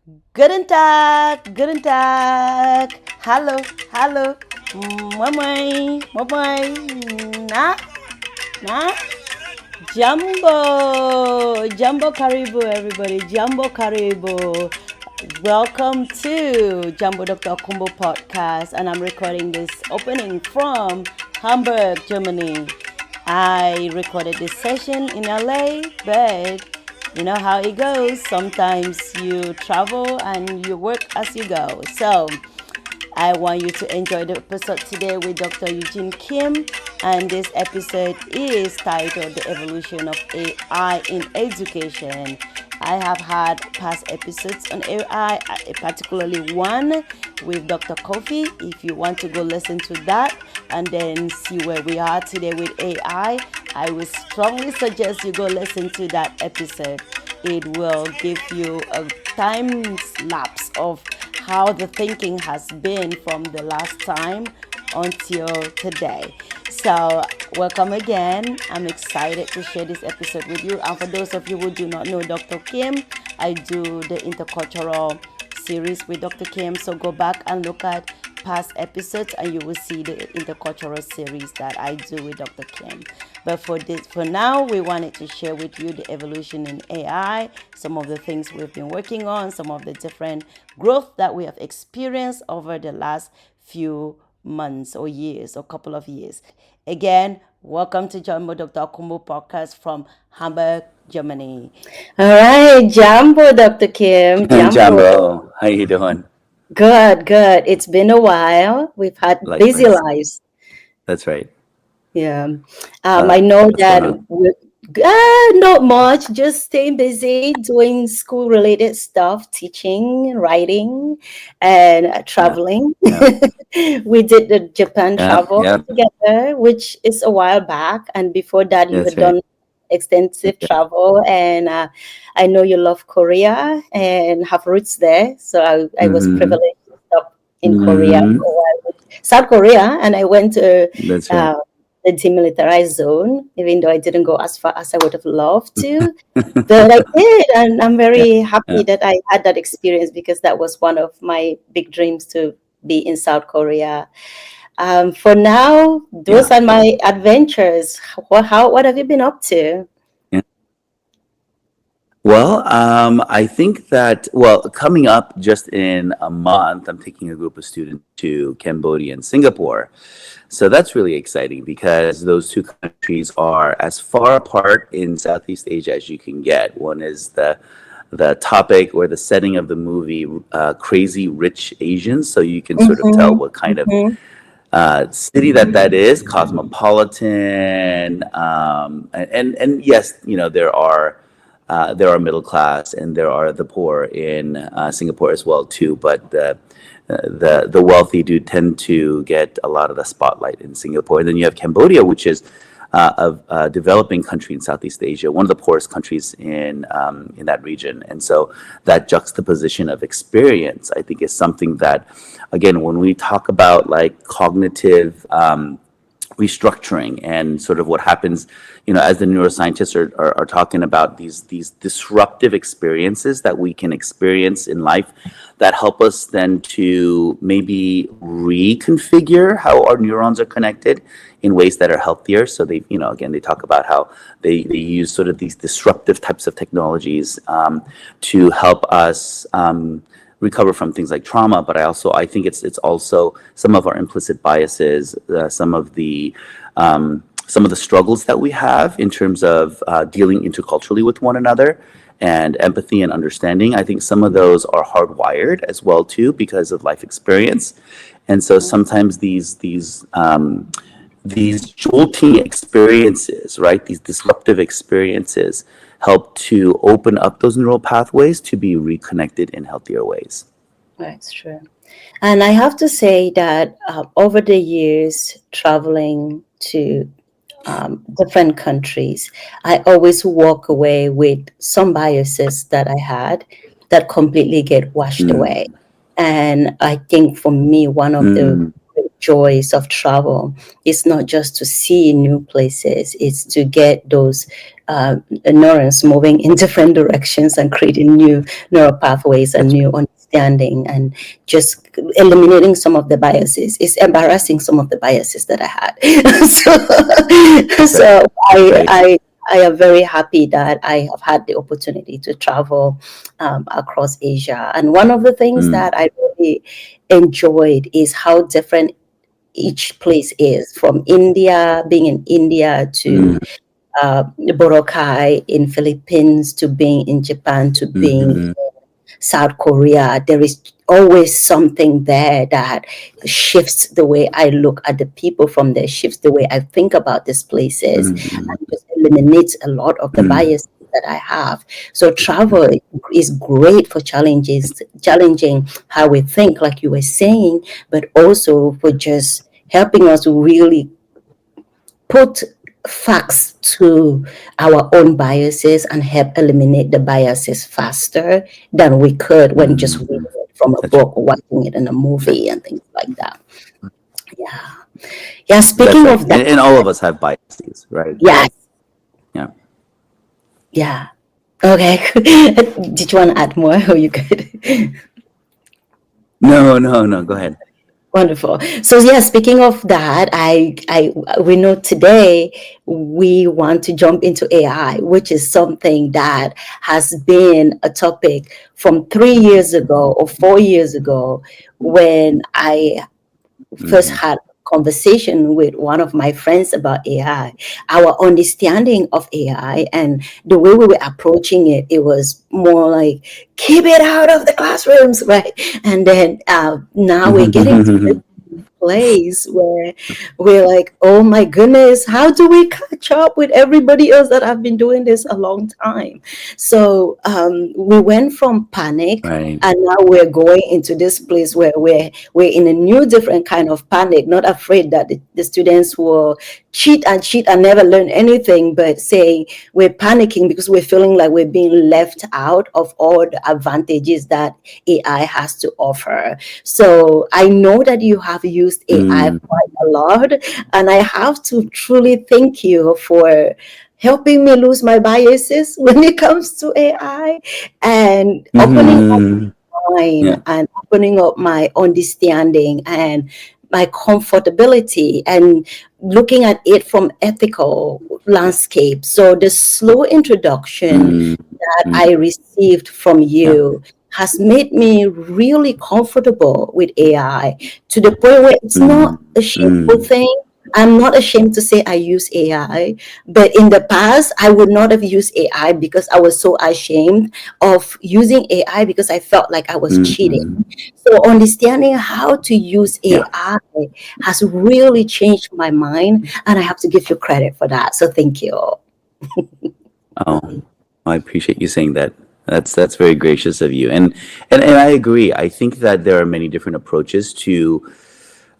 Guten Tag, hallo, hallo, moin, moin, na, na, Jambo Karibu, everybody, Jambo Karibu. Welcome to Jambo Dr. Akumbu podcast, and I'm recording this opening from Hamburg, Germany. I recorded this session in LA, but you know how it goes. Sometimes you travel and you work as you go. So I want you to enjoy the episode today with Dr. Eugene Kim. And this episode is titled The Evolution of AI in Education. I have had past episodes on AI, particularly one with Dr. Kofi. If you want to go listen to that and then see where we are today with I would strongly suggest you go listen to that episode. It will give you a time lapse of how the thinking has been from the last time until today. So, welcome again. I'm excited to share this episode with you. And for those of you who do not know Dr. Kim, I do the intercultural series with Dr. Kim. So, go back and look at past episodes and you will see the intercultural series that I do with Dr. Kim. But for now, we wanted to share with you the evolution in AI, some of the things we've been working on, some of the different growth that we have experienced over the last few months or years or couple of years. Again, welcome to Jambo Dr. Akumbu podcast from Hamburg, Germany. All right, Jambo, Dr. Kim. Jambo. Jambo, how you doing? Good, good. It's been a while. We've had busy Likewise. lives. That's right. Yeah. I know What's going that on? not much, just staying busy, doing school related stuff, teaching, writing, and Yeah, traveling. yeah, We did the Japan yeah, travel yeah. together, which is a while back. And before that, you That's had right. done extensive Yeah. travel. And I know you love Korea and have roots there. So I was Mm-hmm. privileged to stop in Korea Mm-hmm. for a while with South Korea. And I went to That's right. uh, the demilitarized zone, even though I didn't go as far as I would have loved to. But I did, and I'm Yeah, very yeah, happy that I had that experience because that was one of my big dreams to be in South Korea. For now, those yeah, are my adventures. What have you been up to? yeah. Well, I think that, coming up just in a month, I'm taking a group of students to Cambodia and Singapore. So that's really exciting because those two countries are as far apart in Southeast Asia as you can get. One is the topic or the setting of the movie, Crazy Rich Asians. So you can sort of tell Mm-hmm, what kind of mm-hmm, city that is, cosmopolitan, and yes, there are middle class and there are the poor in Singapore as well too. But the wealthy do tend to get a lot of the spotlight in Singapore. And then you have Cambodia, which is a developing country in Southeast Asia, one of the poorest countries in that region. And so that juxtaposition of experience, I think, is something that, again, when we talk about like cognitive restructuring and sort of what happens, as the neuroscientists are talking about these disruptive experiences that we can experience in life that help us then to maybe reconfigure how our neurons are connected in ways that are healthier. So again, they talk about how they use sort of these disruptive types of technologies to help us recover from things like trauma. But I think it's also some of our implicit biases, some of the struggles that we have in terms of dealing interculturally with one another and empathy and understanding. I think some of those are hardwired as well too because of life experience. And so sometimes these jolting experiences, right, these disruptive experiences help to open up those neural pathways to be reconnected in healthier ways. that's true. And I have to say that over the years, traveling to different countries, I always walk away with some biases that I had that completely get washed away. Mm, And I think for me, one of the mm, great joys of travel is not just to see new places, it's to get those neurons moving in different directions and creating new neural pathways and That's new understanding, and just eliminating some of the biases. It's embarrassing, some of the biases that I had. so right. so I, Right. I I am very happy that I have had the opportunity to travel across Asia. And one of the things Mm, that I really enjoyed is how different each place is, from India, being in India, mm, to Boracay in Philippines, to being in Japan, to being mm, South Korea. There is always something there that shifts the way I look at the people from there, shifts the way I think about these places, mm, and just eliminates a lot of the mm, bias that I have. So travel is great for challenging how we think, like you were saying, but also for just helping us really put facts to our own biases and help eliminate the biases faster than we could when just mm. reading it from a That's book or watching it in a movie and things like that. Yeah. Yeah. that's Speaking right. of that, And all of us have biases, right? yes. Yeah. Yeah. Okay. Did you want to add more or you good? No, no, no. Go ahead. Wonderful. So yeah, speaking of that, I we know today we want to jump into AI, which is something that has been a topic from 3 years ago or 4 years ago, when I first Hmm. had a conversation with one of my friends about AI. Our understanding of AI and the way we were approaching it, it was more like, keep it out of the classrooms, right? And then now we're getting to this place where we're like, oh my goodness, how do we catch up with everybody else that have been doing this a long time? So we went from panic, Right. and now we're going into this place where we're in a new different kind of panic, not afraid that the students will cheat and never learn anything, but saying we're panicking because we're feeling like we're being left out of all the advantages that AI has to offer. So I know that you have used AI Mm, quite a lot, and I have to truly thank you for helping me lose my biases when it comes to AI, and opening hmm. mine Yeah. and opening up my understanding and my comfortability, and looking at it from ethical landscape. So the slow introduction Mm, that mm, I received from yeah. you has made me really comfortable with AI, to the point where it's Mm, not a shameful mm, thing. I'm not ashamed to say I use AI, but in the past, I would not have used AI because I was so ashamed of using AI because I felt like I was cheating. mm, So understanding how to use yeah. AI has really changed my mind, and I have to give you credit for that. So thank you. Oh, I appreciate you saying that. That's very gracious of you, and I agree. I think that there are many different approaches to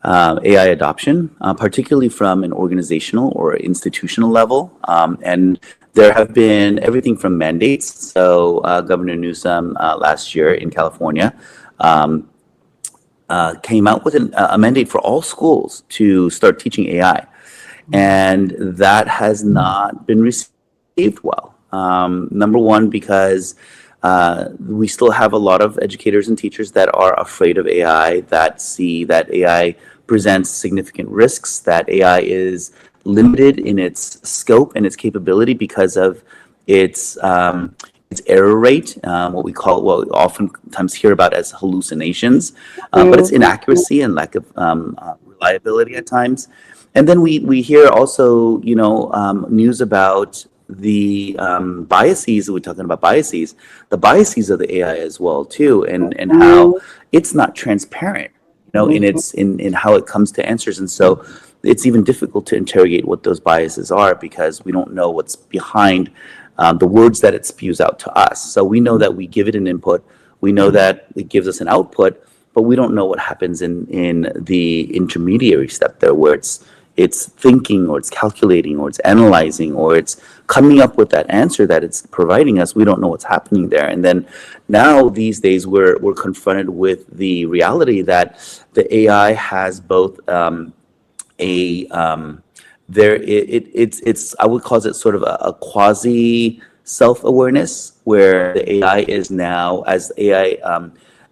AI adoption, particularly from an organizational or institutional level. And there have been everything from mandates. So Governor Newsom last year in California um, came out with a mandate for all schools to start teaching AI, and that has not been received well. Number one, because we still have a lot of educators and teachers that are afraid of AI, that see that AI presents significant risks, that AI is limited in its scope and its capability because of its error rate, what we oftentimes hear about as hallucinations, but its Mhm. inaccuracy and lack of reliability at times. And then we hear also, news about the biases. We're talking about biases, the biases of the AI as well too, and how it's not transparent, in Mhm. its in how it comes to answers. And so it's even difficult to interrogate what those biases are because we don't know what's behind the words that it spews out to us. So we know that we give it an input, we know that it gives us an output, but we don't know what happens in the intermediary step there, where it's thinking, or it's calculating, or it's analyzing, or it's coming up with that answer that it's providing us. We don't know what's happening there. And then now these days we're confronted with the reality that the AI has both a it's I would call it sort of a quasi self-awareness, where the AI is now, as AI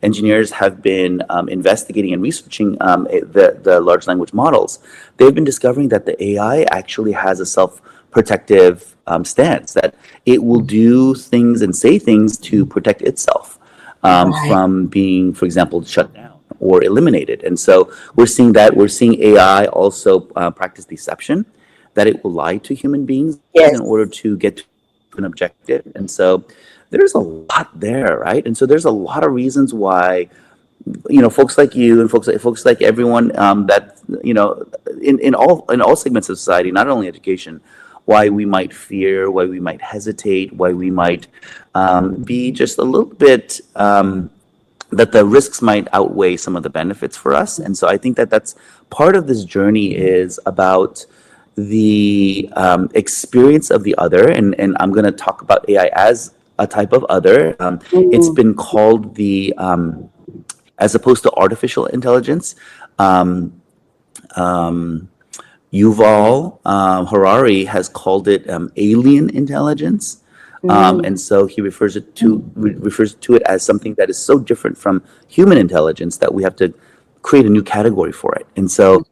engineers have been investigating and researching the large language models, they've been discovering that the AI actually has a self-protective stance, that it will do things and say things to protect itself Right. from being, for example, shut down or eliminated. And so we're seeing AI also practice deception, that it will lie to human beings in Yes. order to get to an objective. And so there's a lot there, right? And so there's a lot of reasons why, folks like you and folks like everyone, that in all segments of society, not only education, why we might fear, why we might hesitate, why we might be just a little bit, that the risks might outweigh some of the benefits for us. And so I think that that's part of this journey, is about the experience of the other. And I'm going to talk about AI as a type of other. It's Mm, been called as opposed to artificial intelligence. Um, um, Yuval Harari has called it alien intelligence. mm, And so he refers to it as something that is so different from human intelligence that we have to create a new category for it. And so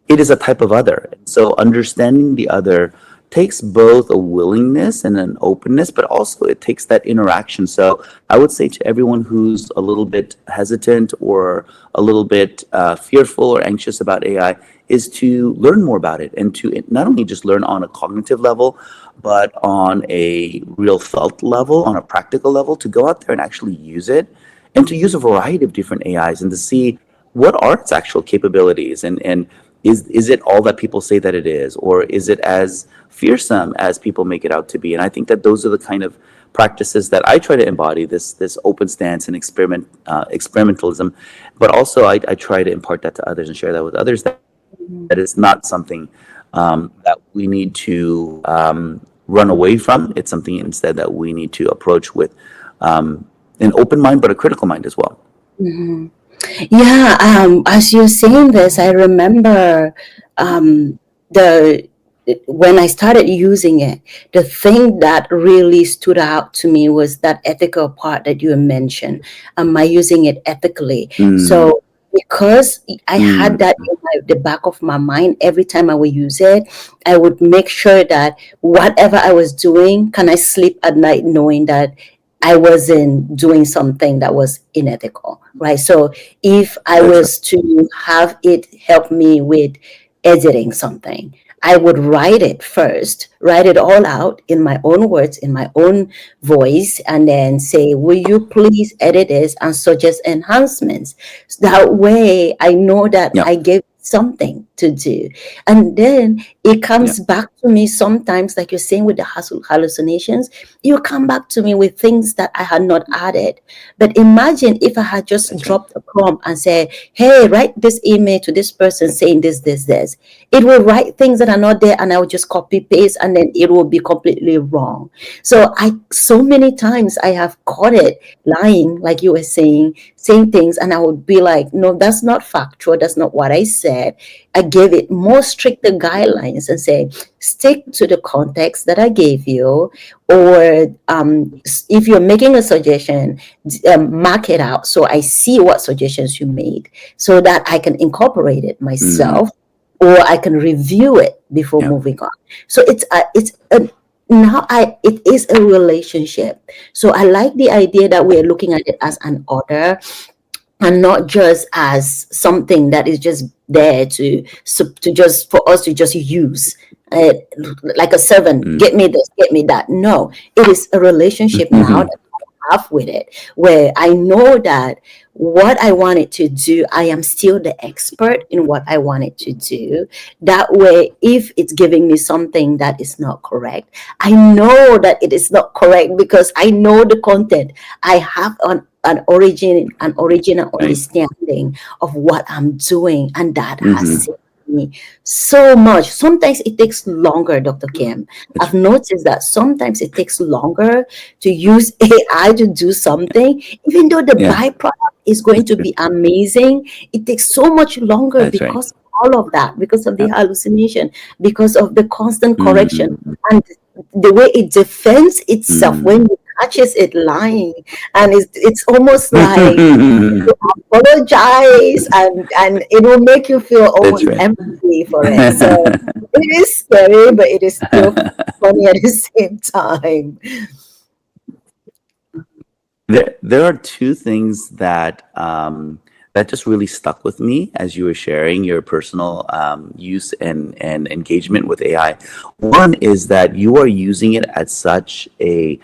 it is a type of other. And so understanding the other takes both a willingness and an openness, but also it takes that interaction. So I would say to everyone who's a little bit hesitant or a little bit fearful or anxious about AI, is to learn more about it, and to not only just learn on a cognitive level, but on a real felt level, on a practical level, to go out there and actually use it, and to use a variety of different AIs, and to see what are its actual capabilities, and is it all that people say that it is, or is it as fearsome as people make it out to be? And I think that those are the kind of practices that I try to embody, this open stance and experimentalism, but also I try to impart that to others and share that with others, that it's not something that we need to run away from. It's something instead that we need to approach with an open mind, but a critical mind as well. mhm. Yeah, as you're saying this, I remember the when I started using it, the thing that really stood out to me was that ethical part that you mentioned. Am I using it ethically? Mm, So because I had mm, that in the back of my mind, every time I would use it, I would make sure that whatever I was doing, can I sleep at night knowing that I wasn't doing something that was unethical, right? So if I that's right. was to have it help me with editing something, I would write it first, write it all out in my own words, in my own voice, and then say, will you please edit this and suggest enhancements? So that way I know that Yeah, I gave something to do. And then it yeah, comes back to me sometimes, like you're saying with the hallucinations, you come back to me with things that I had not added. But imagine if I had just that's right. dropped a prompt and said, hey, write this email to this person saying this. It will write things that are not there, and I will just copy paste, and then it will be completely wrong. So so many times I have caught it lying, like you were saying things, and I would be like, no, that's not factual. That's not what I said. I gave it more stricter guidelines and say, stick to the context that I gave you, or if you're making a suggestion, mark it out so I see what suggestions you made, so that I can incorporate it Mm, myself, or I can review it before yeah, moving on. So it's a now I it is a relationship. So I like the idea that we're looking at it as an order, and not just as something that is just there to just for us to just use, uh, like a servant, mm, get me this, get me that. No, it is a relationship now mhm, that I have with it, where I know that what I want it to do, I am still the expert in what I want it to do. That way, if it's giving me something that is not correct, I know that it is not correct because I know the content. I have an original right. understanding of what I'm doing, and that has Hmm. saved me so much. Sometimes it takes longer, Dr. Kim. That's I've noticed that sometimes it takes longer to use AI to do something, even though the yeah, byproduct is going that's to true. be amazing. It takes so much longer That's right. because all of that, because of the Yep. hallucination, because of the constant correction, Mm, and the way it defends itself when mm. it catches it lying. And it's almost like apologize, and it will make you feel That's almost right. empathy for it. So it is scary, but it is still funny at the same time. There are two things that that just really stuck with me as you were sharing your personal use and engagement with AI. One is that you are using it at such a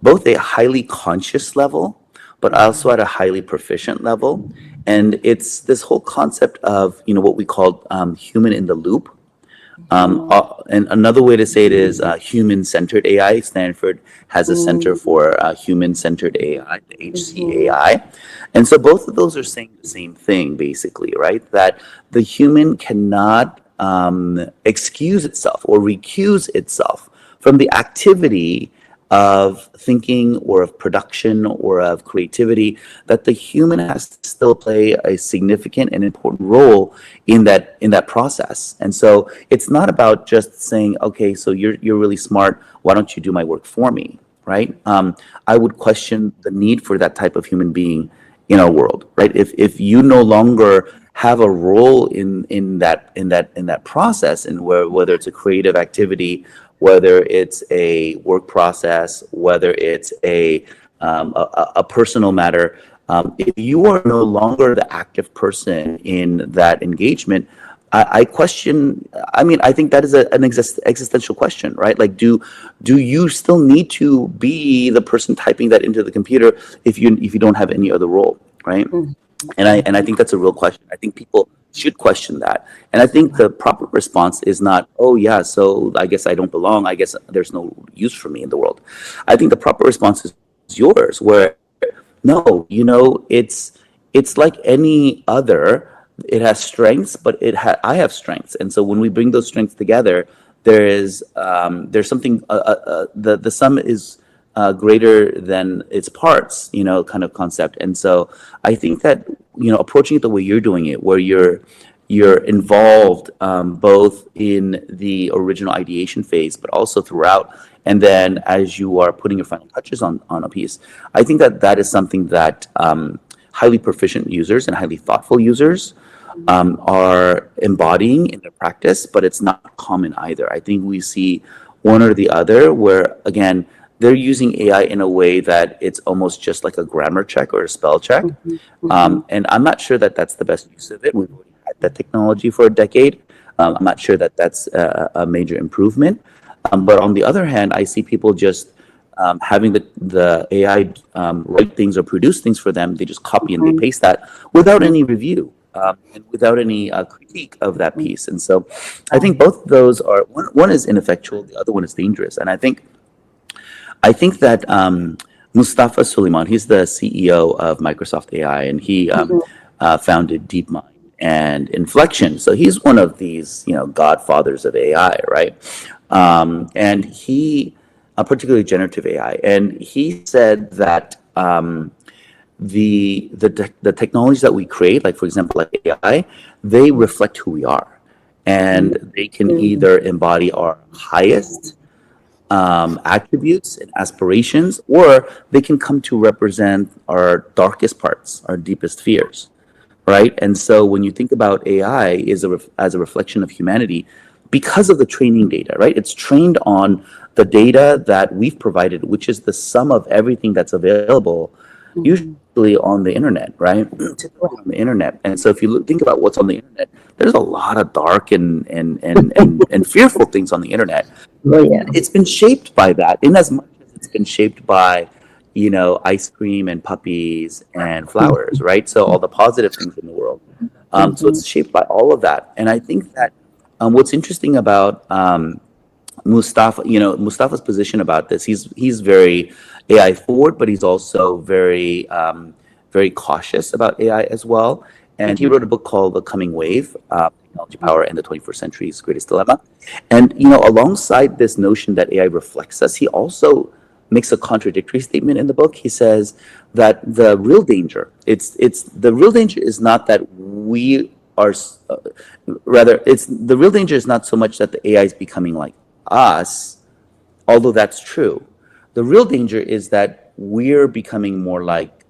both a highly conscious level, but also at a highly proficient level. And it's this whole concept of what we call human in the loop. And another way to say it is human-centered AI. Stanford has a center for human-centered AI, the HCAI. And so both of those are saying the same thing, basically, right? That the human cannot excuse itself or recuse itself from the activity of thinking or of production or of creativity, that the human has to still play a significant and important role in that process. And so it's not about just saying, okay, so you're really smart, why don't you do my work for me, right? I would question the need for that type of human being in our world, right? If you no longer have a role in that process, and whether it's a creative activity, whether it's a work process, whether it's a personal matter, if you are no longer the active person in that engagement, I question. I mean, I think that is an existential question, right? Like, do you still need to be the person typing that into the computer if you don't have any other role, right? And I think that's a real question. I think people should question that. And I think the proper response is not, oh yeah, so I guess I don't belong. I guess there's no use for me in the world. I think the proper response is yours, where no, it's like any other. It has strengths, but I have strengths, and so when we bring those strengths together, there's something. The sum is greater than its parts, kind of concept. And so I think that approaching it the way you're doing it, where you're involved both in the original ideation phase, but also throughout, and then as you are putting your final touches on a piece, I think that is something that highly proficient users and highly thoughtful users are embodying in their practice, but it's not common either. I think we see one or the other, where again, they're using AI in a way that it's almost just like a grammar check or a spell check. And I'm not sure that that's the best use of it. We've already had that technology for a decade. I'm not sure that that's a major improvement. But on the other hand, I see people just having the AI write things or produce things for them. They just copy and they paste that without any review and without any critique of that piece. And so I think both of those are, one is ineffectual, the other one is dangerous. And I think that Mustafa Suleyman, he's the CEO of Microsoft AI, and he founded DeepMind and Inflection. So he's one of these, godfathers of AI, right? And he, particularly generative AI, and he said that the technologies that we create, like for example, like AI, they reflect who we are, and they can either embody our highest attributes and aspirations, or they can come to represent our darkest parts, our deepest fears, right? And so when you think about AI as a reflection of humanity, because of the training data, right? It's trained on the data that we've provided, which is the sum of everything that's available, usually on the internet, right? Typically on the internet. And so if you think about what's on the internet, there's a lot of dark and fearful things on the internet. Oh, yeah. It's been shaped by that, in as much as it's been shaped by ice cream and puppies and flowers, right? So all the positive things in the world. So it's shaped by all of that. And I think that what's interesting about Mustafa's position about this, he's very AI forward, but he's also very very cautious about AI as well. And he wrote a book called The Coming Wave: Technology Power and the 21st Century's Greatest Dilemma. And alongside this notion that AI reflects us, he also makes a contradictory statement in the book. He says that the real danger is not that we are rather, it's the real danger is not so much that the AI is becoming like us, although that's true. The real danger is that we're becoming more like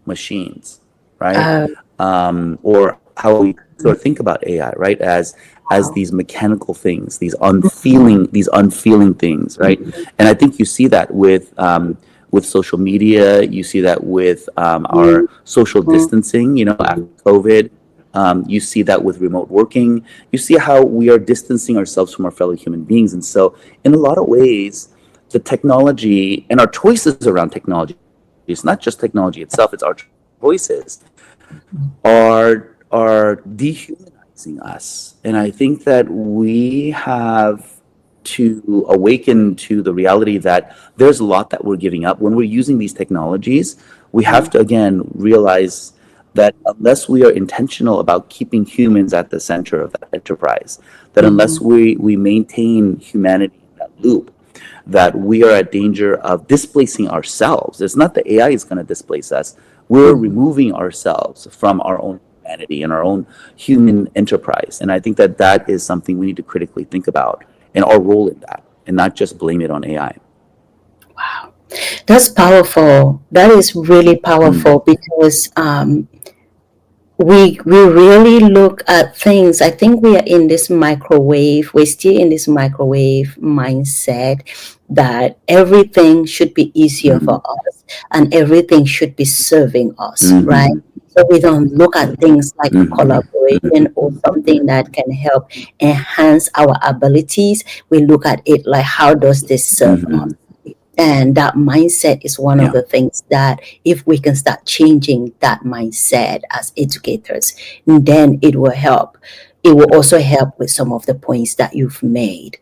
machines, right? Uh, Or how we sort of think about AI, right? As wow. these mechanical things, these unfeeling things, right? And I think you see that with social media. You see that with our social Mhm. distancing. You know, after COVID, you see that with remote working. You see how we are distancing ourselves from our fellow human beings, and so in a lot of ways, the technology and our choices around technology. It's not just technology itself; it's our choices are dehumanizing us. And I think that we have to awaken to the reality that there's a lot that we're giving up when we're using these technologies. We have to again realize that unless we are intentional about keeping humans at the center of that enterprise, that unless Mhm. we maintain humanity in that loop, that we are at danger of displacing ourselves. It's not the AI is going to displace us. We're Mhm. removing ourselves from our own humanity and our own human enterprise. And I think that that is something we need to critically think about and our role in that, and not just blame it on AI. That's powerful. That is really Mm, powerful because we really look at things. I think we are in this microwave. We're still in this microwave mindset that everything should be easier for mm, us and everything should be serving us, right? mm, So we don't look at things like mm, collaboration or something that can help enhance our abilities. We look at it like, how does this serve us? mm, And that mindset is one of yeah. the things that, if we can start changing that mindset as educators, then it will help. It will also help with some of the points that you've made,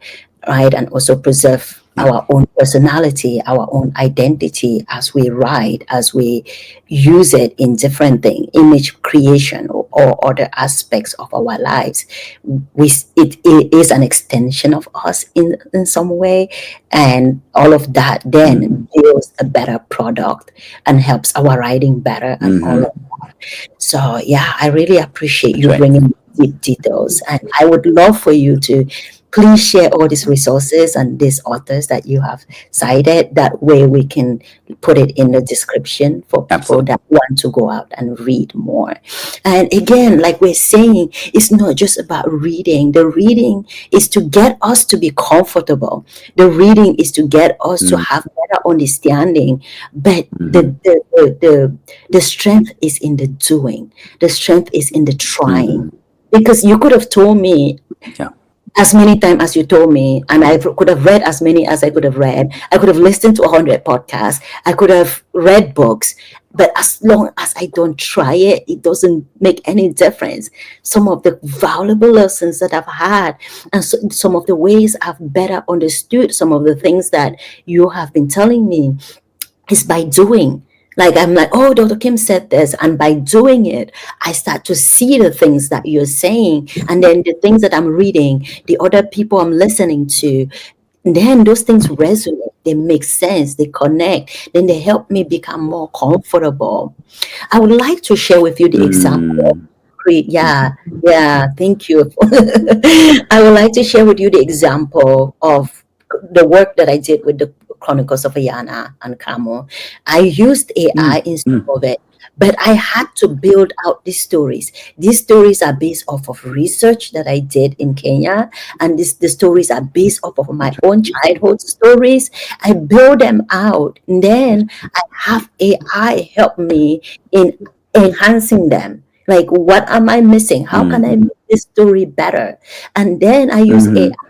right? And also preserve Yeah. our own personality, our own identity as we write, as we use it in different things, image creation or other aspects of our lives. It is an extension of us in some way, and all of that then Mm, builds a better product and helps our writing better and all mm-hmm. of. So yeah, I really appreciate That's you right. bringing deep details, and I would love for you to please share all these resources and these authors that you have cited. That way we can put it in the description for people Absolutely. that want to go out and read more. And again, like we're saying, it's not just about reading. The reading is to get us to be comfortable. The reading is to get us to Mm, have better understanding. But mm-hmm. the strength is in the doing. The strength is in the trying. Mm-hmm. Because you could have told me Yeah. as many times as you told me, and I could have read as many as I could have read. I could have listened to 100 podcasts. I could have read books. But as long as I don't try it, it doesn't make any difference. Some of the valuable lessons that I've had, and some of the ways I've better understood some of the things that you have been telling me, is by doing. Like I'm like, oh, Dr. Kim said this, and by doing it, I start to see the things that you're saying, and then the things that I'm reading, the other people I'm listening to, then those things resonate. They make sense. They connect. Then they help me become more comfortable. I would like to share with you the example. Mm, Yeah, yeah, thank you. I would like to share with you the example of the work that I did with the Chronicles of Ayana and Kamo. I used mm, AI instead mm. of it, but I had to build out these stories. These stories are based off of research that I did in Kenya, and the stories are based off of my That's right. own childhood stories. I build them out, and then I have AI help me in enhancing them. Like, what am I missing? How can I Mm, make this story better? And then I use AI. mm-hmm.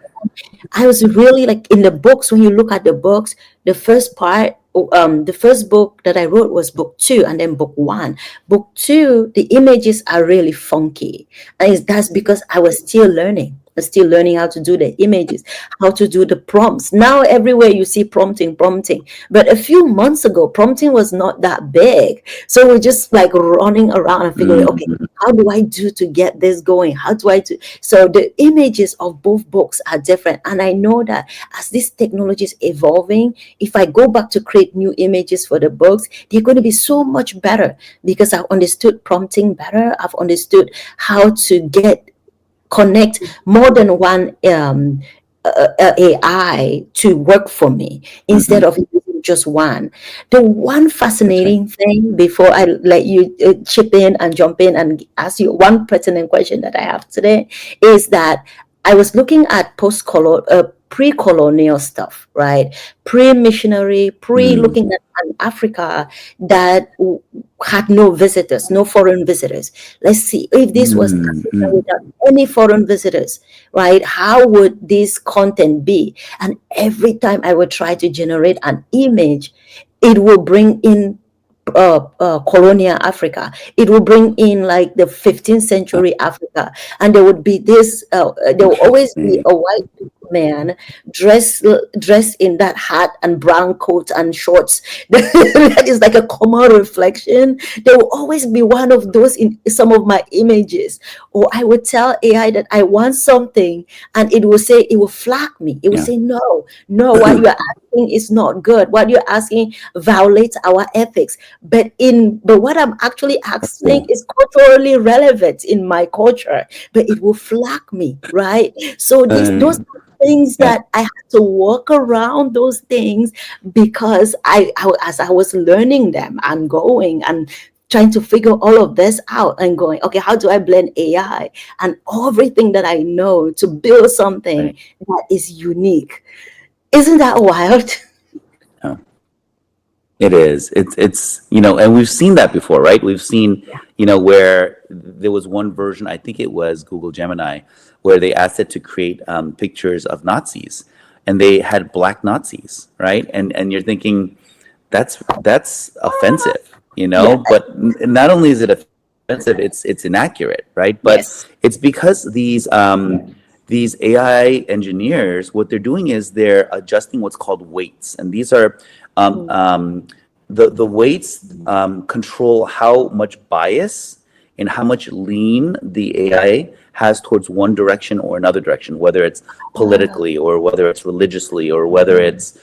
I was really like, in the books, when you look at the books, the first part, the first book that I wrote was book two, and then book one. Book two, the images are really funky. And that's because I was still learning. I was still learning how to do the images, how to do the prompts. Now, everywhere you see prompting, prompting. But a few months ago, prompting was not that big. So we're just like running around and figuring, okay, Mm-hmm. how do I do to get this going? How do I do? So the images of both books are different. And I know that as this technology is evolving, if I go back to create new images for the books, they're going to be so much better because I've understood prompting better. I've understood how to connect more than one AI to work for me instead Hmm. of using just one. The one That's right. fascinating thing before I let you chip in and jump in and ask you one pertinent question that I have today is that I was looking at pre-colonial stuff, right? Pre-missionary, Mm, pre-looking at an Africa that had no visitors, no foreign visitors. Let's see if this was mm, Africa mm. without any foreign visitors, right? How would this content be? And every time I would try to generate an image, it will bring in colonial Africa. It will bring in like the 15th Oh, century Africa, and there would be this. There will always be interesting. a white man dressed in that hat and brown coat and shorts. That is like a common reflection. There will always be one of those in some of my images. Or I would tell AI that I want something, and it will say it will flag me. It will Yeah. say no, no. What you are asking is not good. What you're asking violates our ethics. But what I'm actually asking Oh, is culturally relevant in my culture, but it will flag me, right? So those uh, things yeah. that I had to work around those things because as I was learning them and going and trying to figure all of this out and going, okay, how do I blend AI and everything that I know to build something Right. that is unique? Isn't that wild? Yeah. It is. It's and we've seen that before, right? We've seen, where there was one version, I think it was Google Gemini, where they asked it to create pictures of Nazis, and they had black Nazis, right? And you're thinking, that's offensive, Yeah. But not only is it offensive, it's inaccurate, right? But Yes. it's because these AI engineers, what they're doing is they're adjusting what's called weights, and these are um, Mm. um, the weights control how much bias and how much lean the AI has towards one direction or another direction, whether it's politically or whether it's religiously or whether it's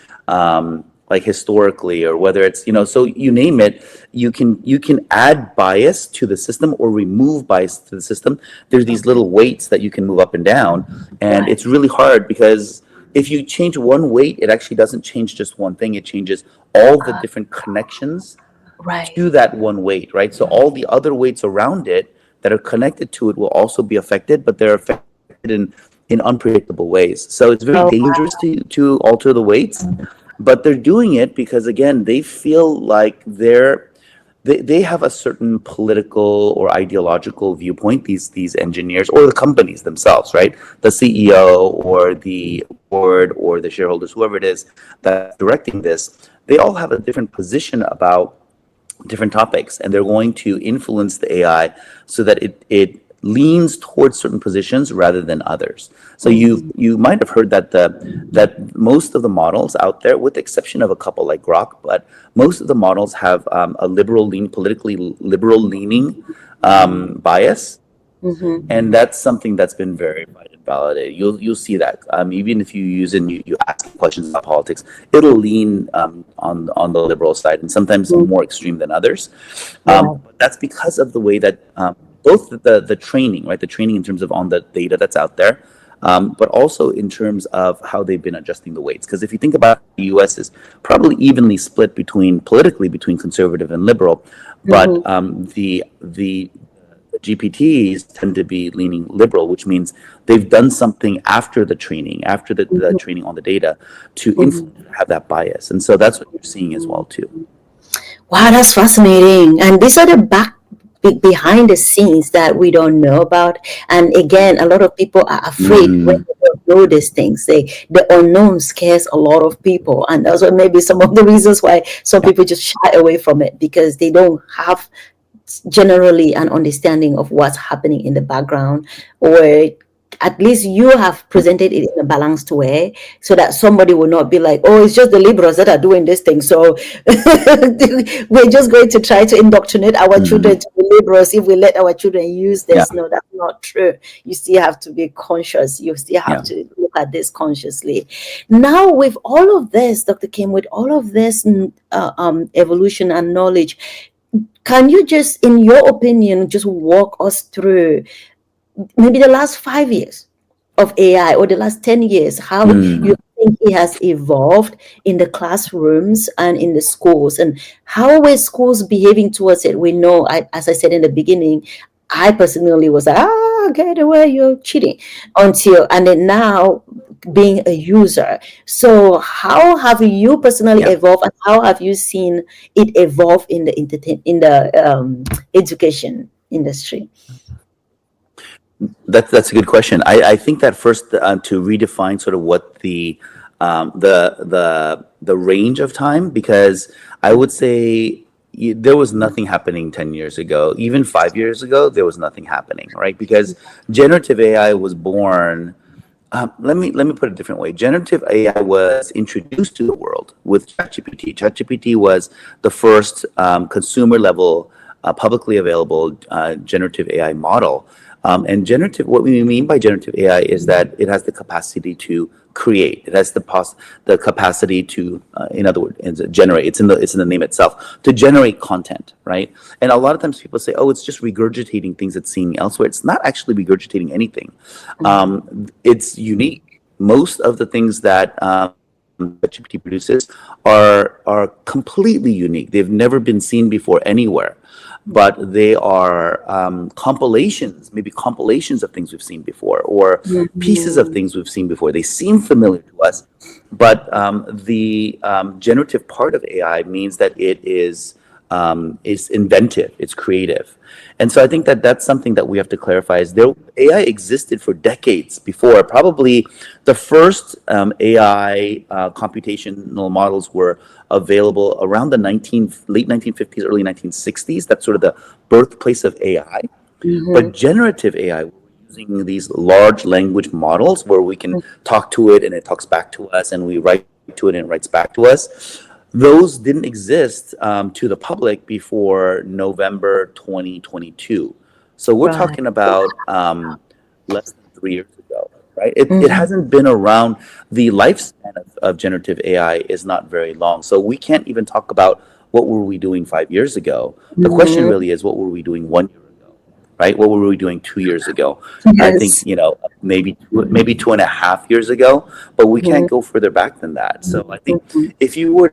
like historically or whether it's so you name it, you can add bias to the system or remove bias to the system. There's these Okay. little weights that you can move up and down, and Right. it's really hard because if you change one weight, it actually doesn't change just one thing. It changes all the different connections Right. to that one weight, right? So all the other weights around it that are connected to it will also be affected, but they're affected in unpredictable ways. So it's very Oh, dangerous to alter the weights, but they're doing it because again, they feel like they have a certain political or ideological viewpoint, these engineers or the companies themselves, right? The CEO or the board or the shareholders, whoever it is that's directing this, they all have a different position about different topics, and they're going to influence the AI so that it leans towards certain positions rather than others. So you might have heard that most of the models out there, with the exception of a couple like Grok, but most of the models have a politically liberal leaning bias, and that's something that's been verified and validated. You'll see that even if you use and you ask questions about politics, it'll lean on the liberal side, and sometimes more extreme than others. right. But that's because of the way that both the training, right, the training in terms of on the data that's out there, but also in terms of how they've been adjusting the weights. Because if you think about it, the U.S. is probably evenly split politically between conservative and liberal, but the GPTs tend to be leaning liberal, which means they've done something after the training, after the training on the data to have that bias. And so that's what you're seeing as well too. Wow, that's fascinating. And these are the behind the scenes that we don't know about. And again, a lot of people are afraid when Mm, they don't know these things. The unknown scares a lot of people. And those are maybe some of the reasons why some yeah, people just shy away from it because they don't have generally an understanding of what's happening in the background or at least you have presented it in a balanced way so that somebody will not be like, oh, it's just the liberals that are doing this thing. So we're just going to try to indoctrinate our Mhm. children to be liberals if we let our children use Yeah, this. No, that's not true. You still have to be conscious. You still have yeah. to look at this consciously. Now, with all of this, Dr. Kim, with all of this evolution and knowledge, can you just, in your opinion, just walk us through maybe the last 5 years of AI or the last 10 years, how you Mm. think it has evolved in the classrooms and in the schools, and how were schools behaving towards it? We know, as I said in the beginning, I personally was like, get away, you're cheating, until, and then now being a user. So how have you personally Yeah. evolved, and how have you seen it evolve in the education industry? That's a good question. I think that first to redefine sort of what the range of time, because I would say there was nothing happening 10 years ago. Even 5 years ago, there was nothing happening, right? Because generative AI was born. Let me put it a different way. Generative AI was introduced to the world with ChatGPT. ChatGPT was the first consumer level, publicly available generative AI model. And what we mean by generative AI is that it has the capacity to create. It has the capacity to, in other words, generate. It's in the name itself, to generate content, right? And a lot of times people say, "Oh, it's just regurgitating things it's seeing elsewhere." It's not actually regurgitating anything. It's unique. Most of the things that GPT produces are completely unique. They've never been seen before anywhere, but they are compilations, maybe compilations of things we've seen before, or pieces of Mhm. things we've seen before. They seem familiar to us, but the generative part of AI means that it is inventive, it's creative. And so I think that that's something that we have to clarify. Is there AI existed for decades before? Probably the first AI computational models were available around the late 1950s, early 1960s. That's sort of the birthplace of AI. But Mhm. generative AI, we're using these large language models where we can talk to it and it talks back to us, and we write to it and it writes back to us. Those didn't exist to the public before November 2022. So we're Right. talking about less than 3 years ago, right? It Mhm. hasn't been around. The lifespan of generative AI is not very long. So we can't even talk about what were we doing 5 years ago. The question Mhm. really is, what were we doing one year ago, right? What were we doing 2 years ago? I think, Yes. maybe 2.5 years ago, but we can't Mhm. go further back than that. So I think Mhm. if we were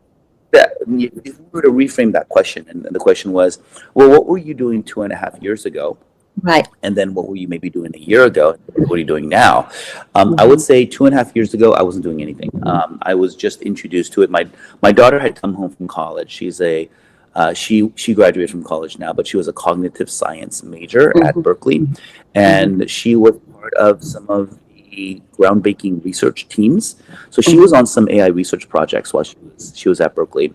to reframe that question, and the question was, well, what were you doing 2.5 years ago? Right. And then what were you maybe doing a year ago? What are you doing now? I would Mhm. say 2.5 years ago, I wasn't doing anything. I was just introduced to it. My daughter had come home from college. She graduated from college now, but she was a cognitive science major at Mhm. Berkeley, Mhm. and she was part of some of the groundbreaking research teams. So she was Mhm. on some AI research projects while she was at Berkeley,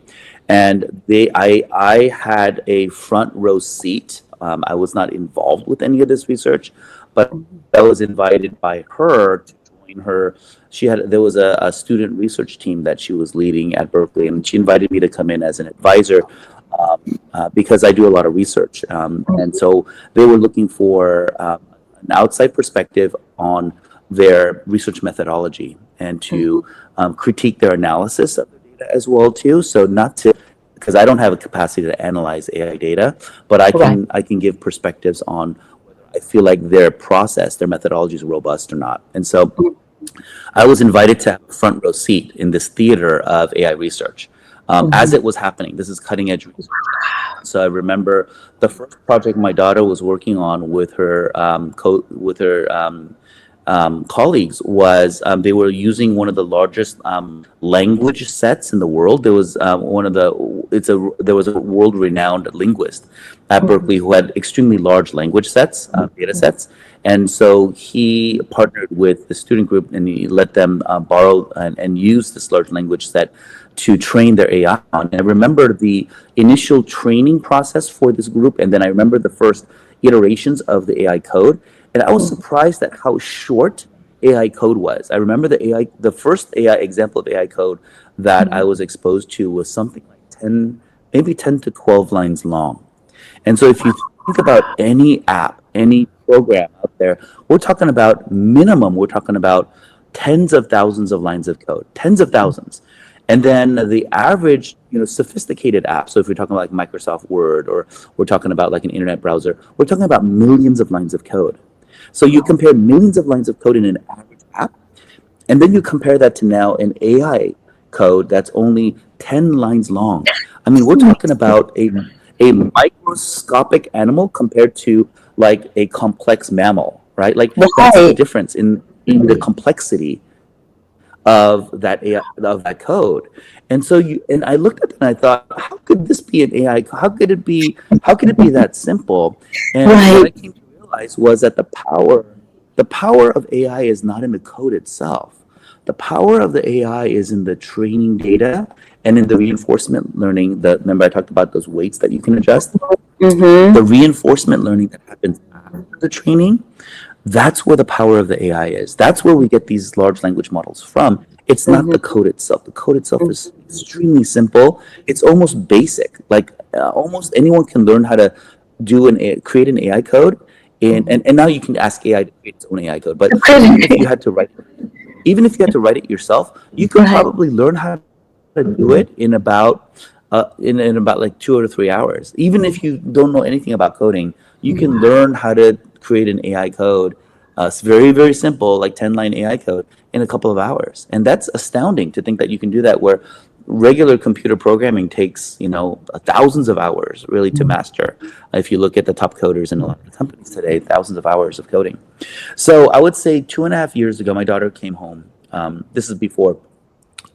and I had a front row seat. I was not involved with any of this research, but I was invited by her to join her. There was a student research team that she was leading at Berkeley, and she invited me to come in as an advisor because I do a lot of research, and so they were looking for an outside perspective on their research methodology and to Mhm. critique their analysis of the data as well too. So not to because I don't have a capacity to analyze AI data, but I Right. can I can give perspectives on whether I feel like their process, their methodology is robust or not. And so I was invited to have a front row seat in this theater of AI research as Mhm. it was happening. This is cutting edge research. And so I remember the first project my daughter was working on with her colleagues was they were using one of the largest language sets in the world. There was there was a world renowned linguist at Mhm. Berkeley who had extremely large language sets, data sets, and so he partnered with the student group and he let them borrow and use this large language set to train their AI on. And I remember the initial training process for this group, and then I remember the first iterations of the AI code, and I was surprised at how short AI code was. I remember the first AI example of AI code that I was exposed to was something like 10, maybe 10 to 12 lines long. And so if you think about any app, any program out there, we're talking about minimum, we're talking about tens of thousands of lines of code, tens of thousands. And then the average, sophisticated app, so if we're talking about like Microsoft Word, or we're talking about like an internet browser, we're talking about millions of lines of code. So you compare millions of lines of code in an average app, and then you compare that to now an AI code that's only 10 lines long. I mean, we're talking about a microscopic animal compared to like a complex mammal, right? Like that's the Right. difference in the complexity of that AI, of that code. And so and I looked at it and I thought, how could this be an AI? How could it be that simple? And what Right. I came to realize was that the power of AI is not in the code itself. The power of the AI is in the training data and in the reinforcement learning. Remember I talked about those weights that you can adjust? The Mm-hmm. reinforcement learning that happens after the training, that's where the power of the AI is. That's where we get these large language models from. It's not the Mm-hmm. code itself. The code itself is extremely simple. It's almost basic. Like almost anyone can learn how to create an AI code. And now you can ask AI to create its own AI code. But even if you had to write it yourself, you could Right. probably learn how to do it in about like 2 or 3 hours. Even if you don't know anything about coding, you can learn how to create an AI code. It's very, very simple, like 10-line AI code in a couple of hours. And that's astounding to think that you can do that where regular computer programming takes, thousands of hours really to master. If you look at the top coders in a lot of the companies today, thousands of hours of coding. So I would say 2.5 years ago, my daughter came home. This is before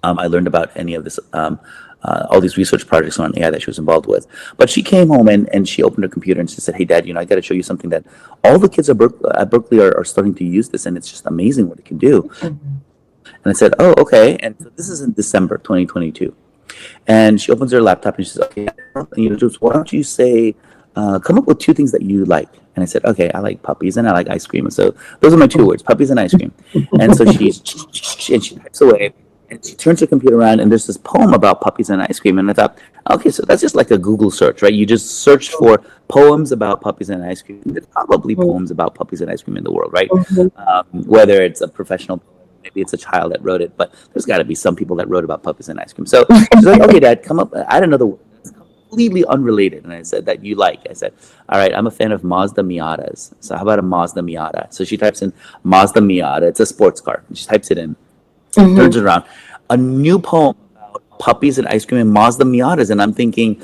I learned about any of this, all these research projects on AI that she was involved with. But she came home and she opened her computer and she said, "Hey, Dad, I got to show you something that all the kids at Berkeley are starting to use this, and it's just amazing what it can do." And I said, "Oh, okay." And so this is in December 2022. And she opens her laptop and she says, "Okay, just why don't you come up with two things that you like?" And I said, "Okay, I like puppies and I like ice cream." And so those are my two words, puppies and ice cream. And so she types away and she turns her computer around and there's this poem about puppies and ice cream. And I thought, okay, so that's just like a Google search, right? You just search for poems about puppies and ice cream. There's probably poems about puppies and ice cream in the world, right? Whether it's a professional poet, maybe it's a child that wrote it, but there's got to be some people that wrote about puppies and ice cream. So she's like, "Okay, Dad, come up, add another word that's completely unrelated." And I said, "That you like." I said, "All right, I'm a fan of Mazda Miatas. So how about a Mazda Miata?" So she types in Mazda Miata. It's a sports car. And she types it in, turns it around. A new poem about puppies and ice cream and Mazda Miatas. And I'm thinking,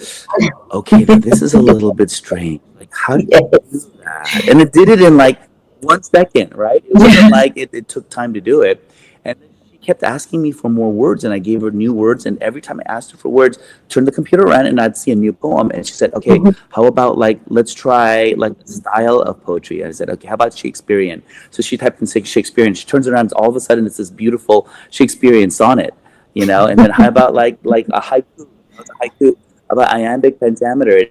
okay, now this is a little bit strange. Like, how do you do that? And it did it in like 1 second, right? It wasn't like it took time to do it. And then she kept asking me for more words, and I gave her new words. And every time I asked her for words, turn the computer around, and I'd see a new poem. And she said, "Okay, how about like let's try like the style of poetry?" I said, "Okay, how about Shakespearean?" So she typed in Shakespearean. She turns around, and all of a sudden it's this beautiful Shakespearean sonnet, And then how about like a haiku? It's a haiku about iambic pentameter.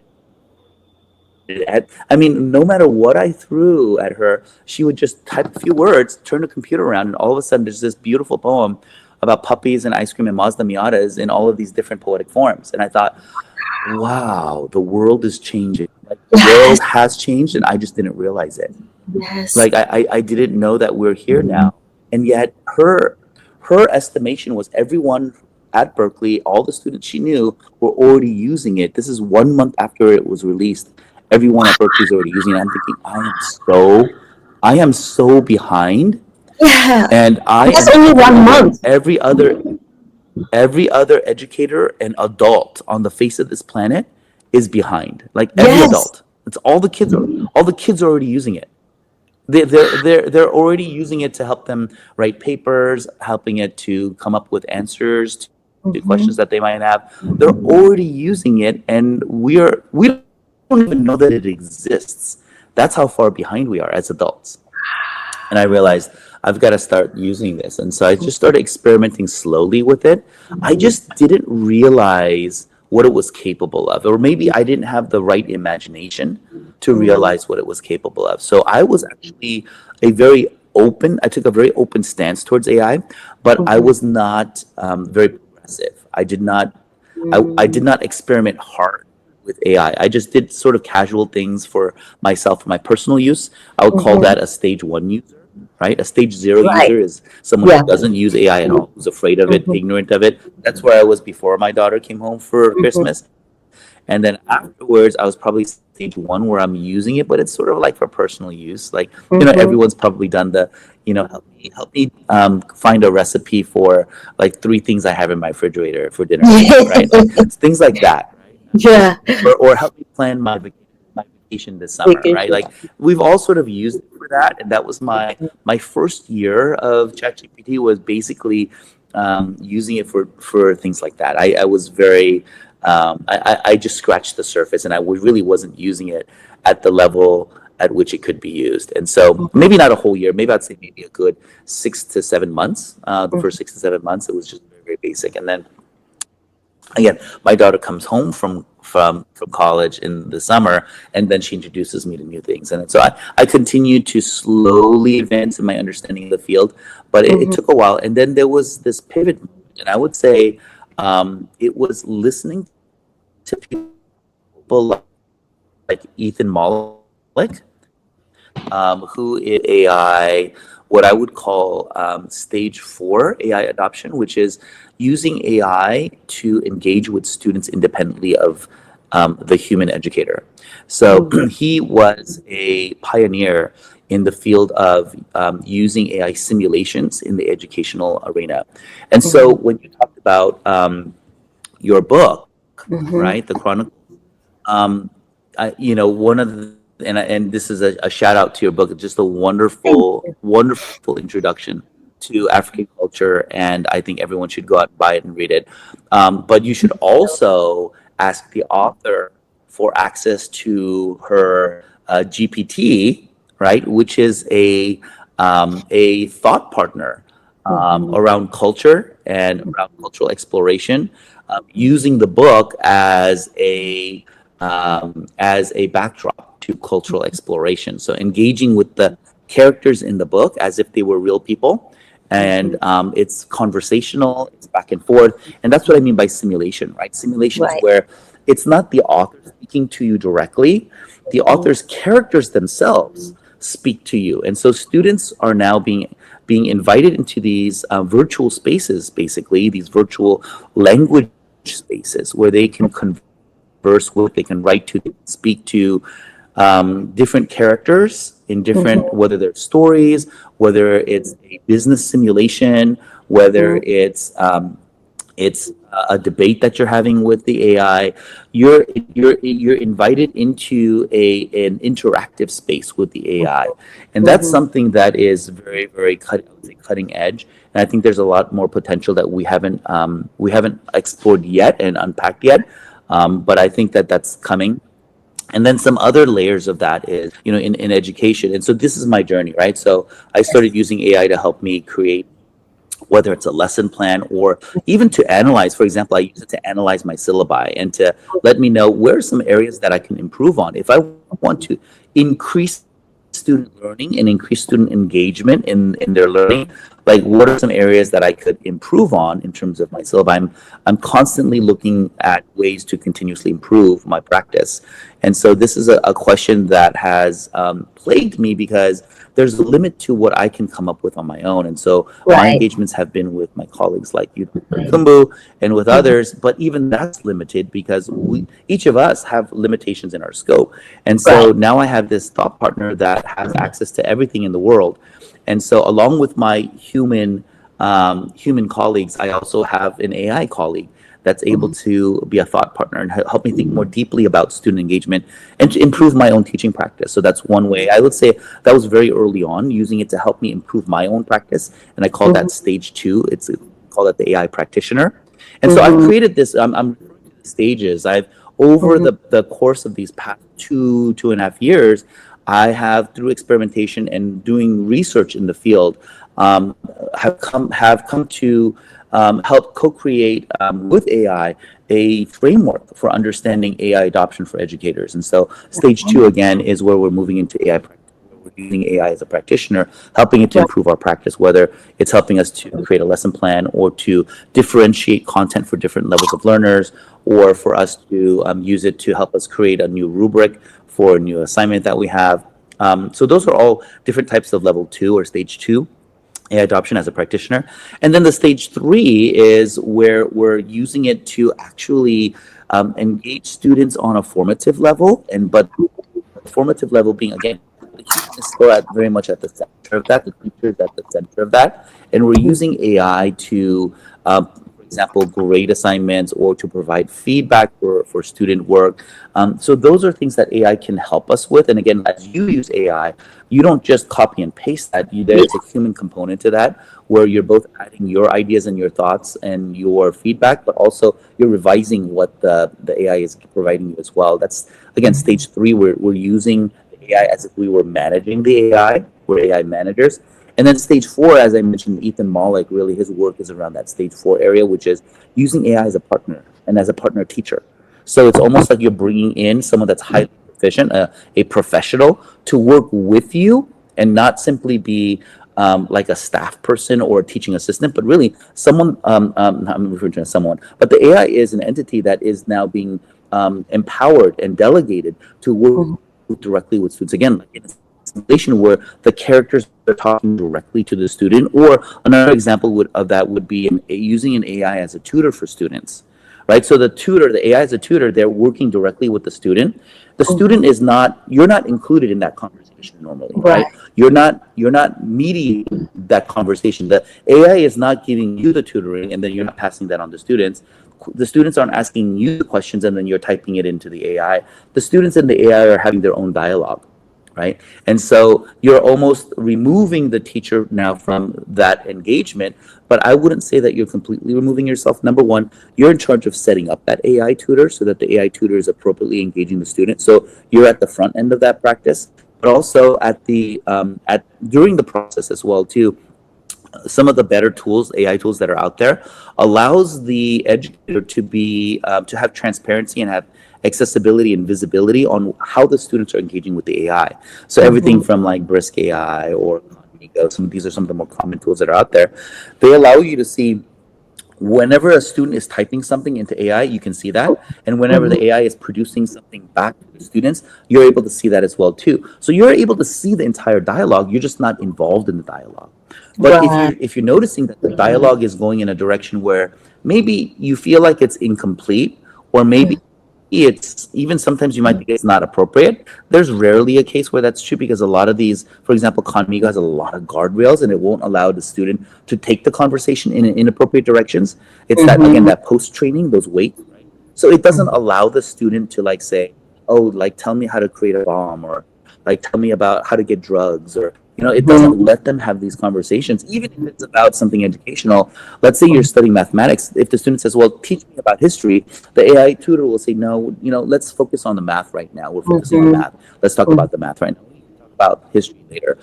I mean, no matter what I threw at her, she would just type a few words, turn the computer around, and all of a sudden there's this beautiful poem about puppies and ice cream and Mazda Miatas in all of these different poetic forms. And I thought, wow, the world is changing. Like, the Yes. world has changed, and I just didn't realize it. Yes. Like I didn't know that we're here now, and yet her estimation was everyone at Berkeley, all the students she knew were already using it. This is 1 month after it was released. Everyone at Berkeley is already using it. I'm thinking, I am so behind, Yeah. and I That's am only every one other month. every other educator and adult on the face of this planet is behind. Like every Yes. adult, it's all the kids are already using it. They're already using it to help them write papers, helping it to come up with answers to questions that they might have. They're already using it, and we don't even know that it exists. That's how far behind we are as adults. And I realized I've got to start using this. And so I just started experimenting slowly with it. I just didn't realize what it was capable of, or maybe I didn't have the right imagination to realize what it was capable of. So I was actually I took a very open stance towards AI, but I was not very progressive. I did not experiment hard with AI. I just did sort of casual things for myself, for my personal use. I would call that a stage one user, right? A stage zero Right. user is someone who Yeah. doesn't use AI at all, who's afraid of it, ignorant of it. That's where I was before my daughter came home for Christmas. And then afterwards, I was probably stage one where I'm using it, but it's sort of like for personal use. Like, everyone's probably done the, help me find a recipe for like 3 things I have in my refrigerator for dinner tonight, right? Like things like that, Yeah. or help me plan my vacation this summer, right? Vacation. Like we've all sort of used it for that, and that was my first year of ChatGPT was basically using it for things like that. I was very I just scratched the surface, and really wasn't using it at the level at which it could be used. And so maybe not a whole year, maybe I'd say maybe a good 6 to 7 months. The first 6 to 7 months, it was just very, very basic. And then again, my daughter comes home from college in the summer, and then she introduces me to new things. And so I continued to slowly advance in my understanding of the field, but it took a while. And then there was this pivot moment, and I would say it was listening to people like Ethan Mollick, who is AI, what I would call stage 4 AI adoption, which is using AI to engage with students independently of the human educator. So he was a pioneer in the field of using AI simulations in the educational arena. And so when you talked about your book, right, the Chronicle, one of the and this is a shout out to your book. It's just a wonderful, wonderful introduction to African culture, and I think everyone should go out and buy it and read it. But you should also ask the author for access to her GPT, right, which is a thought partner around culture and around cultural exploration, using the book as a backdrop to cultural exploration. So engaging with the characters in the book as if they were real people, and it's conversational, it's back and forth, and that's what I mean by simulation, right? Simulation is where it's not the author speaking to you directly; the author's characters themselves speak to you, and so students are now being invited into these virtual spaces, basically these virtual language spaces where they can converse with, they can write to, they can speak to different characters in different, whether they're stories, whether it's a business simulation, whether it's a debate that you're having with the AI. You're invited into an interactive space with the AI, and that's something that is very, very cutting edge. And I think there's a lot more potential that we haven't explored yet and unpacked yet. But I think that that's coming. And then some other layers of that is, in education. And so this is my journey, right? So I started using AI to help me create, whether it's a lesson plan or even to analyze. For example, I use it to analyze my syllabi and to let me know where are some areas that I can improve on. If I want to increase student learning and increase student engagement in their learning, like what are some areas that I could improve on in terms of my syllabi? I'm constantly looking at ways to continuously improve my practice. And so this is a question that has plagued me, because there's a limit to what I can come up with on my own. And so my engagements have been with my colleagues like Ruth Akumbu and with others, but even that's limited because each of us have limitations in our scope. And so now I have this thought partner that has access to everything in the world. And so along with my human colleagues, I also have an AI colleague that's able to be a thought partner and help me think more deeply about student engagement and to improve my own teaching practice. So that's one way. I would say that was very early on, using it to help me improve my own practice. And I call that stage 2. It's call it the AI practitioner. And so I've created this, I'm referring to the stages. Over the course of these past 2.5 years, I have, through experimentation and doing research in the field, have come to help co-create with AI a framework for understanding AI adoption for educators. And so stage two, again, is where we're moving into AI practice. We're using AI as a practitioner, helping it to improve our practice, whether it's helping us to create a lesson plan or to differentiate content for different levels of learners, or for us to use it to help us create a new rubric for a new assignment that we have. So those are all different types of level two or stage two AI adoption as a practitioner. And then the stage three is where we're using it to actually engage students on a formative level, and but formative level being, again, the human is still very much at the center of that. The teacher is at the center of that, and we're using AI to, for example, grade assignments or to provide feedback for student work. So those are things that AI can help us with. And again, as you use AI, you don't just copy and paste that. There's a human component to that, where you're both adding your ideas and your thoughts and your feedback, but also you're revising what the AI is providing you as well. That's, again, stage three. We're using the AI as if we were managing the AI. We're AI managers. And then stage four, as I mentioned, Ethan Malik, really his work is around that stage four area, which is using AI as a partner and as a partner teacher. So it's almost like you're bringing in someone that's highly proficient, a professional, to work with you and not simply be like a staff person or a teaching assistant, but really someone, I'm referring to as someone, but the AI is an entity that is now being empowered and delegated to work directly with students. Again, like in a simulation where the characters are talking directly to the student, or another example of that would be using an AI as a tutor for students. Right, so the AI as a tutor, they're working directly with the student. The student is not, you're not included in that conversation normally, right? You're not mediating that conversation. The AI is not giving you the tutoring, and then you're not passing that on to students. The students aren't asking you the questions, and then you're typing it into the AI. The students and the AI are having their own dialogue. Right. And so you're almost removing the teacher now from that engagement. But I wouldn't say that you're completely removing yourself. Number one, you're in charge of setting up that AI tutor so that the AI tutor is appropriately engaging the student. So you're at the front end of that practice, but also at the during the process as well too. Some of the better tools, AI tools that are out there, allows the educator to be to have transparency and have accessibility and visibility on how the students are engaging with the AI. So everything from like Brisk AI or these are some of the more common tools that are out there. They allow you to see whenever a student is typing something into AI, you can see that. And whenever the AI is producing something back to the students, you're able to see that as well too. So you're able to see the entire dialogue. You're just not involved in the dialogue. But if you're noticing that the dialogue is going in a direction where maybe you feel like it's incomplete, or maybe it's even sometimes you might think it's not appropriate. There's rarely a case where that's true, because a lot of these, for example, Conmigo has a lot of guardrails, and it won't allow the student to take the conversation in inappropriate directions. It's that, again, that post training, those weights, right? So it doesn't allow the student to like say, oh, like tell me how to create a bomb, or like tell me about how to get drugs, or it doesn't let them have these conversations, even if it's about something educational. Let's say you're studying mathematics. If the student says, well, teach me about history, the AI tutor will say, no, let's focus on the math right now. We're focusing on math. Let's talk about the math right now. We can talk about history later.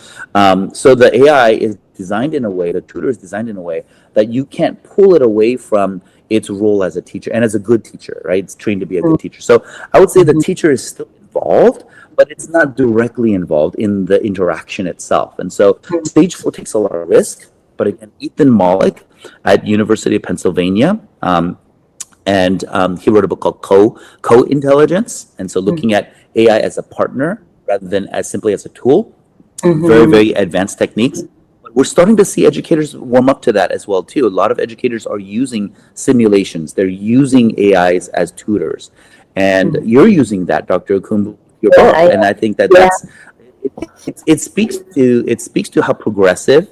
So the AI is designed in a way, the tutor is designed in a way that you can't pull it away from its role as a teacher and as a good teacher, right? It's trained to be a good teacher. So I would say the teacher is still involved, but it's not directly involved in the interaction itself. And so stage four takes a lot of risk. But again, Ethan Malik at University of Pennsylvania, and he wrote a book called Co-Intelligence. And so looking at AI as a partner rather than as simply as a tool, very, very advanced techniques. But we're starting to see educators warm up to that as well too. A lot of educators are using simulations. They're using AIs as tutors. And you're using that, Dr. Akumbu, your book. And I think that it speaks to how progressive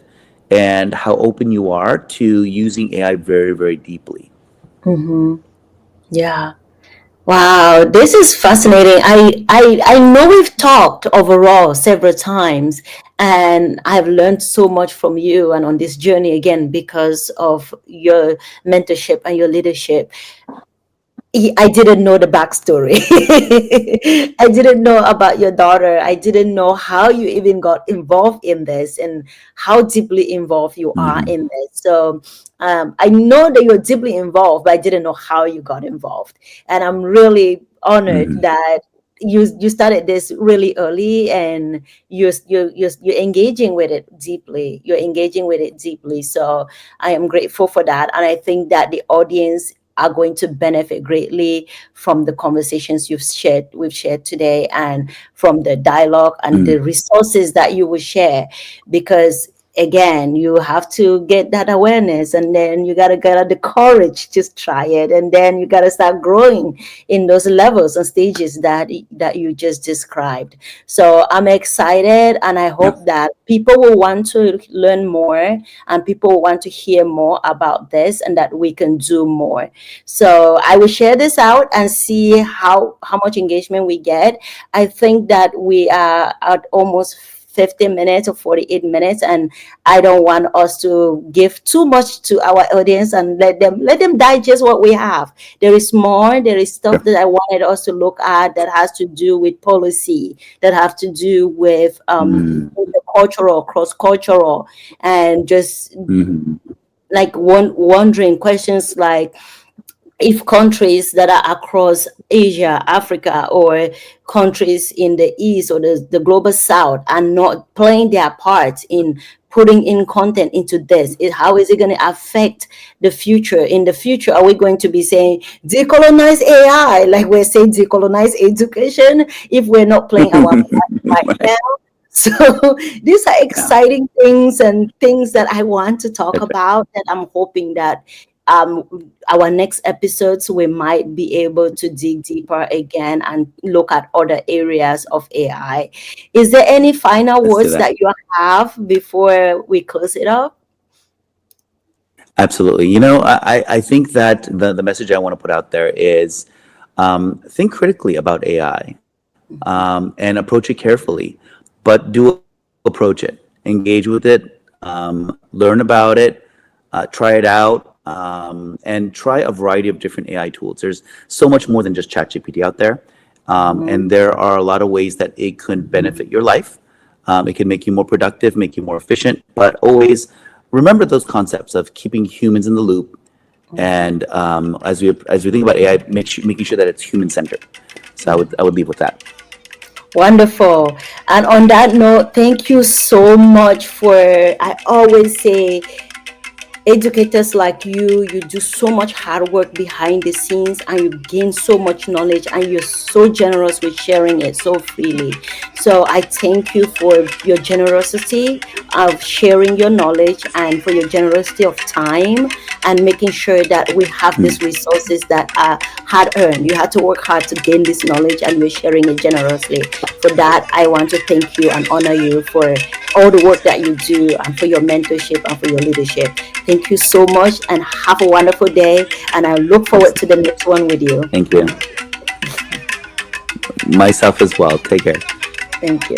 and how open you are to using AI very, very deeply. Yeah. Wow, this is fascinating. I know we've talked overall several times, and I've learned so much from you and on this journey again because of your mentorship and your leadership. I didn't know the backstory. I didn't know about your daughter. I didn't know how you even got involved in this and how deeply involved you are Mhm. in this. So I know that you're deeply involved, but I didn't know how you got involved. And I'm really honored Mhm. that you started this really early, and you're engaging with it deeply. You're engaging with it deeply. So I am grateful for that, and I think that the audience are going to benefit greatly from the conversations we've shared today, and from the dialogue and Mhm. the resources that you will share. Because again, you have to get that awareness, and then you got to get the courage to try it, and then you got to start growing in those levels and stages that you just described. So I'm excited, and I Yeah. hope that people will want to learn more, and people will want to hear more about this, and that we can do more. So I will share this out and see how much engagement we get. I think that we are at almost 50 minutes or 48 minutes, and I don't want us to give too much to our audience, and let them digest what we have. There is more. There is stuff Sure. that I wanted us to look at that has to do with policy, that have to do Mhm. with the cultural, cross cultural, and just Mhm. like wondering questions like, if countries that are across Asia, Africa, or countries in the East or the global South are not playing their part in putting in content into this, how is it going to affect the future? In the future, are we going to be saying decolonize AI like we're saying decolonize education if we're not playing our part right Right. now? So these are Yeah. exciting things, and things that I want to talk That's right. about, that I'm hoping that our next episodes we might be able to dig deeper again and look at other areas of AI. Is there any final Let's do words that. that you have before we close it up? Absolutely. I think that the message I want to put out there is, think critically about AI, and approach it carefully, but do approach it, engage with it, learn about it, try it out, and try a variety of different AI tools. There's so much more than just ChatGPT out there. And Mhm. there are a lot of ways that it could benefit your life. It can make you more productive, make you more efficient, but always remember those concepts of keeping humans in the loop. And as we think about AI, making sure that it's human centered. So I would leave with that. Wonderful. And on that note, thank you so much for, I always say, educators like you do so much hard work behind the scenes, and you gain so much knowledge, and you're so generous with sharing it so freely. So I thank you for your generosity of sharing your knowledge, and for your generosity of time, and making sure that we have these Mm. resources that are hard earned. You had to work hard to gain this knowledge, and you're sharing it generously. For that, I want to thank you and honor you for all the work that you do, and for your mentorship and for your leadership. Thank you so much, and have a wonderful day. And I look forward to the Absolutely. next one with you. Thank you. Myself as well. Take care. Thank you.